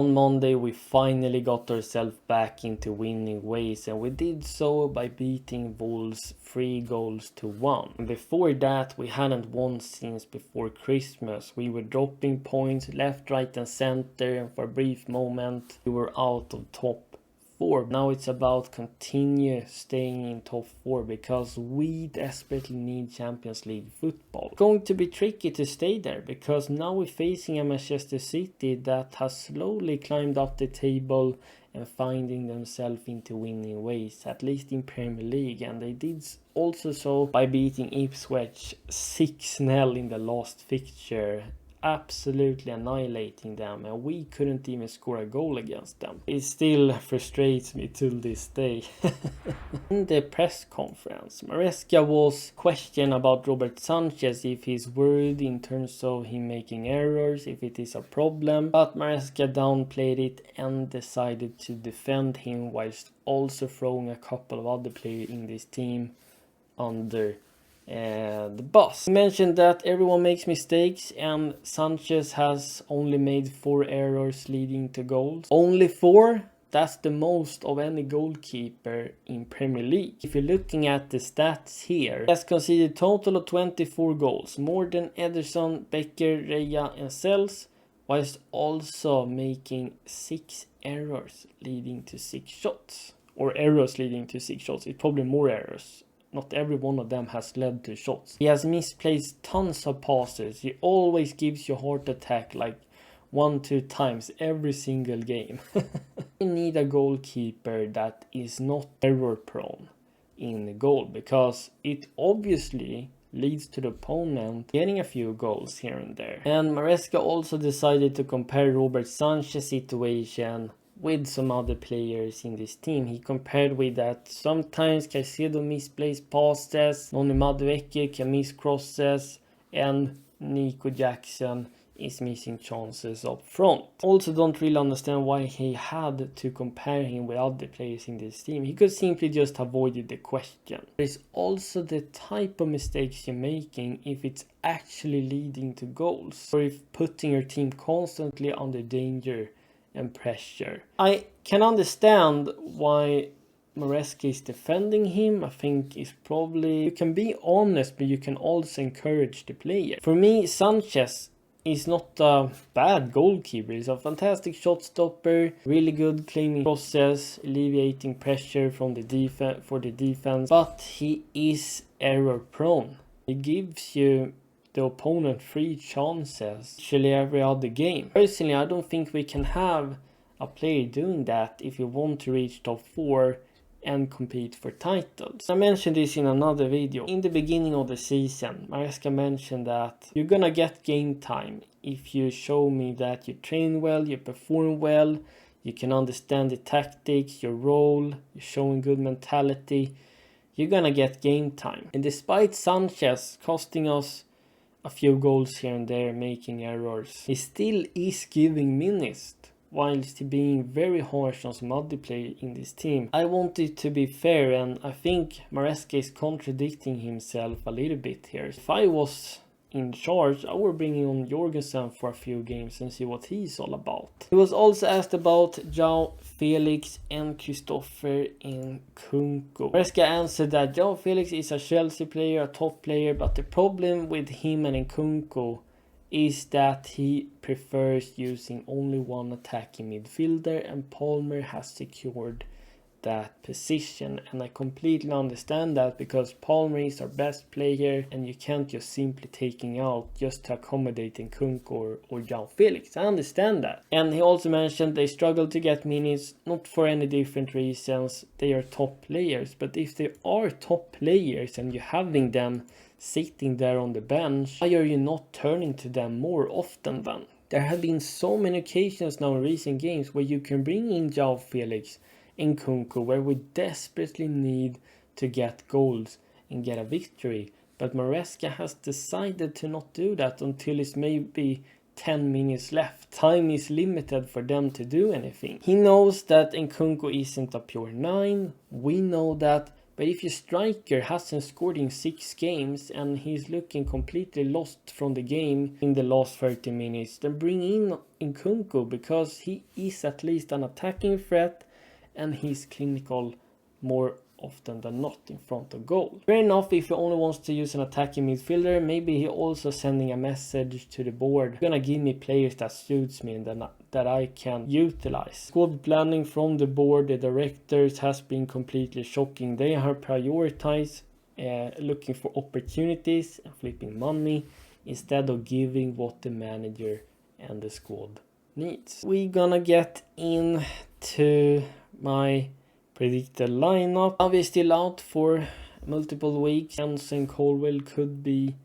On Monday we finally got ourselves back into winning ways, and we did so by beating Wolves 3-1. Before that we hadn't won since before Christmas. We were dropping points left, right and center, and for a brief moment we were out of top 4. Now it's about continue staying in top 4 because we desperately need Champions League football. It's going to be tricky to stay there because now we're facing a Manchester City that has slowly climbed up the table and finding themselves into winning ways, at least in Premier League, and they did also so by beating Ipswich 6-0 in the last fixture, absolutely annihilating them, and we couldn't even score a goal against them. It still frustrates me till this day. In the press conference, Maresca was questioned about Robert Sanchez, if he's worried in terms of him making errors, if it is a problem, but Maresca downplayed it and decided to defend him whilst also throwing a couple of other players in this team under the bus. He mentioned that everyone makes mistakes and Sanchez has only made 4 errors leading to goals. Only 4? That's the most of any goalkeeper in Premier League. If you're looking at the stats here, he has conceded a total of 24 goals, more than Ederson, Becker, Raya and Sells, whilst also making 6 errors leading to 6 shots. Or errors leading to 6 shots. It's probably more errors. Not every one of them has led to shots. He has misplaced tons of passes. He always gives you a heart attack like 1-2 times every single game. We need a goalkeeper that is not error prone in the goal, because it obviously leads to the opponent getting a few goals here and there. And Maresca also decided to compare Robert Sanchez's situation with some other players in this team. He compared with that sometimes Caicedo misplays passes, Noni Madueke can miss crosses, and Nico Jackson is missing chances up front. Also don't really understand why he had to compare him with other players in this team. He could simply just avoided the question. There's also the type of mistakes you're making if it's actually leading to goals, or if putting your team constantly under danger and pressure. I can understand why Maresca is defending him. I think it's probably, you can be honest, but you can also encourage the player. For me, Sanchez is not a bad goalkeeper. He's a fantastic shot stopper, really good claiming crosses, alleviating pressure from the defense, but he is error prone. He gives you the opponent 3 chances actually every other game. Personally, I don't think we can have a player doing that if you want to reach top 4 and compete for titles. I mentioned this in another video. In the beginning of the season, Maresca mentioned that you're gonna get game time if you show me that you train well, you perform well, you can understand the tactics, your role, you're showing good mentality, you're gonna get game time. And despite Sanchez costing us a few goals here and there, making errors, he still is giving minutes, whilst being very harsh on some other players in this team. I want it to be fair, and I think Maresca is contradicting himself a little bit here. If I was in charge, I would bring on Jorgensen for a few games and see what he's all about. He was also asked about João Felix and Christopher Nkunku. Maresca answered that João Felix is a Chelsea player, a top player, but the problem with him and Nkunku is that he prefers using only one attacking midfielder, and Palmer has secured that position, and I completely understand that, because Palmer is our best player and you can't just simply taking out just to accommodate Nkunku or João Felix. I understand that. And he also mentioned they struggle to get minutes, not for any different reasons. They are top players, but if they are top players and you're having them sitting there on the bench, why are you not turning to them more often then? There have been so many occasions now in recent games where you can bring in João Felix, Nkunku, where we desperately need to get goals and get a victory, but Maresca has decided to not do that until it's maybe 10 minutes left. Time is limited for them to do anything. He knows that Nkunku isn't a pure 9, we know that, But if your striker hasn't scored in 6 games and he's looking completely lost from the game in the last 30 minutes, then bring in Nkunku, because he is at least an attacking threat and he's clinical more often than not in front of goal. Fair enough, if he only wants to use an attacking midfielder, maybe he also sending a message to the board, gonna give me players that suits me and that I can utilize. Squad planning from the board, the directors, has been completely shocking. They have prioritized looking for opportunities and flipping money instead of giving what the manager and the squad needs. We're gonna get into my predicted lineup. Now we're still out for multiple weeks. Jensen Colwell could be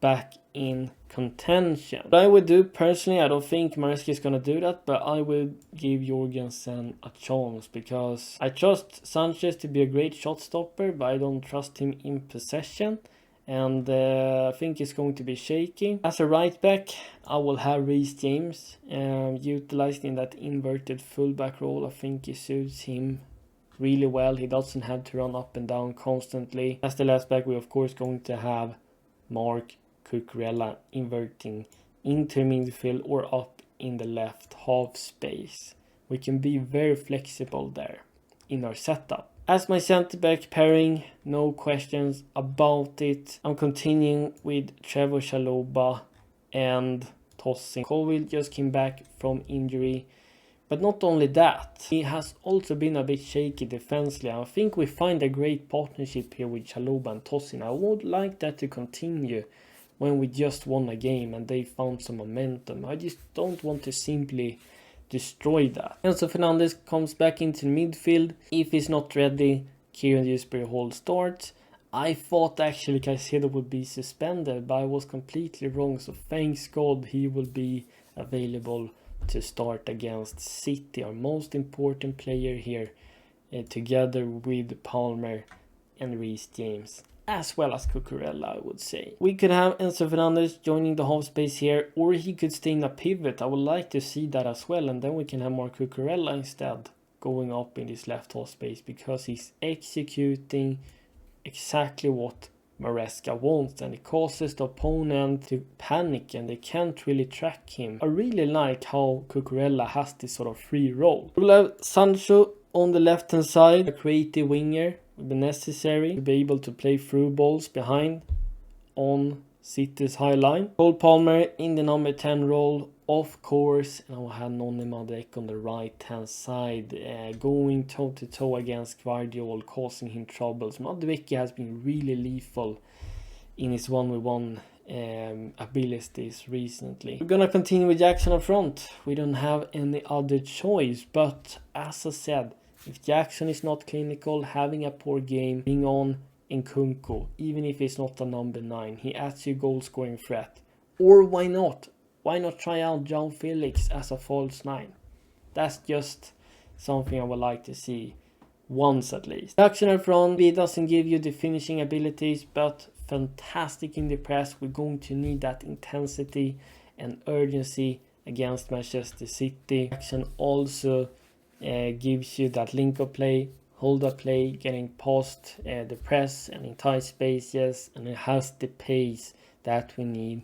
back in contention. What I would do personally, I don't think Maresca is gonna do that, but I would give Jorgensen a chance because I trust Sanchez to be a great shot stopper, but I don't trust him in possession. And I think it's going to be shaky. As a right back, I will have Reece James utilized in that inverted fullback role. I think he suits him really well. He doesn't have to run up and down constantly. As the last back, we're of course going to have Mark Cucurella inverting into midfield or up in the left half space. We can be very flexible there in our setup. As my centre back pairing, no questions about it. I'm continuing with Trevor Chalobah and Tosin. Colville just came back from injury. But not only that, he has also been a bit shaky defensively. I think we find a great partnership here with Chalobah and Tosin. I would like that to continue when we just won a game and they found some momentum. I just don't want to simply destroy that. Enzo Fernandez comes back into midfield. If he's not ready, Kieran Dewsbury-Hall starts. I thought actually Caicedo would be suspended, but I was completely wrong. So thanks God he will be available to start against City, our most important player here, together with Palmer and Reece James, as well as Cucurella, I would say. We could have Enzo Fernandez joining the half space here, or he could stay in a pivot. I would like to see that as well, and then we can have Mark Cucurella instead going up in this left half space, because he's executing exactly what Maresca wants, and it causes the opponent to panic and they can't really track him. I really like how Cucurella has this sort of free role. We'll have Sancho on the left hand side. A creative winger will be necessary to be able to play through balls behind on City's high line. Cole Palmer in the number 10 role, of course, and I will have Noni Madueke on the right hand side, going toe to toe against Guardiola, causing him troubles. Madueke has been really lethal in his 1v1 abilities recently. We're gonna continue with Jackson up front. We don't have any other choice, but as I said, if Jackson is not clinical, having a poor game, being on nkunku, even if it's not a number 9, he adds you goal scoring threat. Or why not? Why not try out João Felix as a false 9? That's just something I would like to see once at least. Jackson up front, he doesn't give you the finishing abilities, but fantastic in the press. We're going to need that intensity and urgency against Manchester City. Jackson also gives you that link-up play, hold-up play, getting past the press and in tight spaces, and it has the pace that we need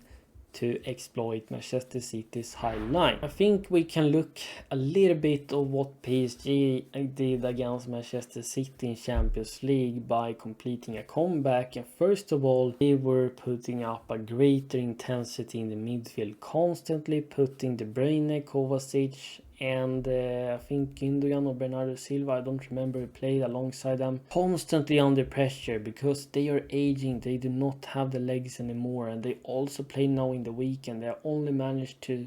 to exploit Manchester City's high line. I think we can look a little bit of what PSG did against Manchester City in Champions League by completing a comeback. And first of all, they were putting up a greater intensity in the midfield, constantly putting De Bruyne, Kovacic, and I think Gundogan or Bernardo Silva, I don't remember who played alongside them, constantly under pressure because they are aging, they do not have the legs anymore, and they also play now in the weekend. They only managed to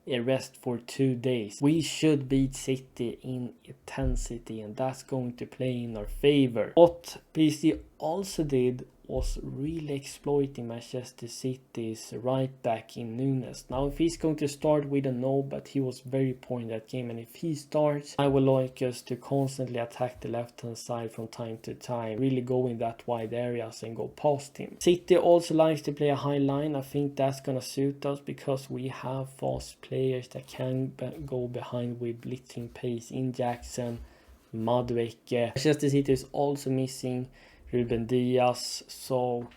rest for 2 days. We should beat City in intensity, and that's going to play in our favor. What PSG also did was really exploiting Manchester City's right back in Nunes. Now if he's going to start, we don't know, but he was very poor in that game, and if he starts, I would like us to constantly attack the left hand side from time to time, really go in that wide areas and go past him. City also likes to play a high line. I think that's gonna suit us because we have fast players that can go behind with blitzing pace in Jackson, Madueke. Manchester City is also missing Ruben Diaz, so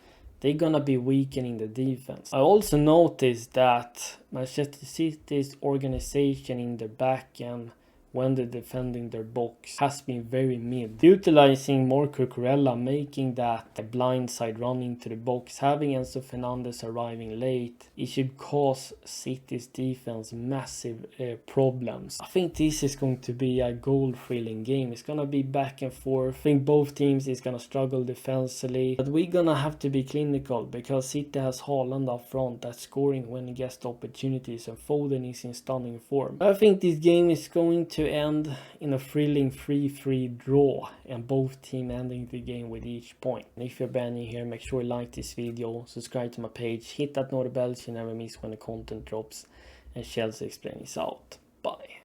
they're gonna be weakening the defense. I also noticed that Manchester City's organization in the back end when they're defending their box has been very mid. Utilizing more Cucurella, making that a blind side run into the box, having Enzo Fernandez arriving late, it should cause City's defense massive problems. I think this is going to be a goal-thrilling game. It's gonna be back and forth. I think both teams is gonna struggle defensively, but we're gonna have to be clinical because City has Haaland up front that's scoring when he gets the opportunities, and Foden is in stunning form. I think this game is going to end in a thrilling 3-3 draw, and both teams ending the game with each point. And if you're brand new here, make sure you like this video, subscribe to my page, hit that notification bell so you never miss when the content drops, and CFCexplained is out. Bye.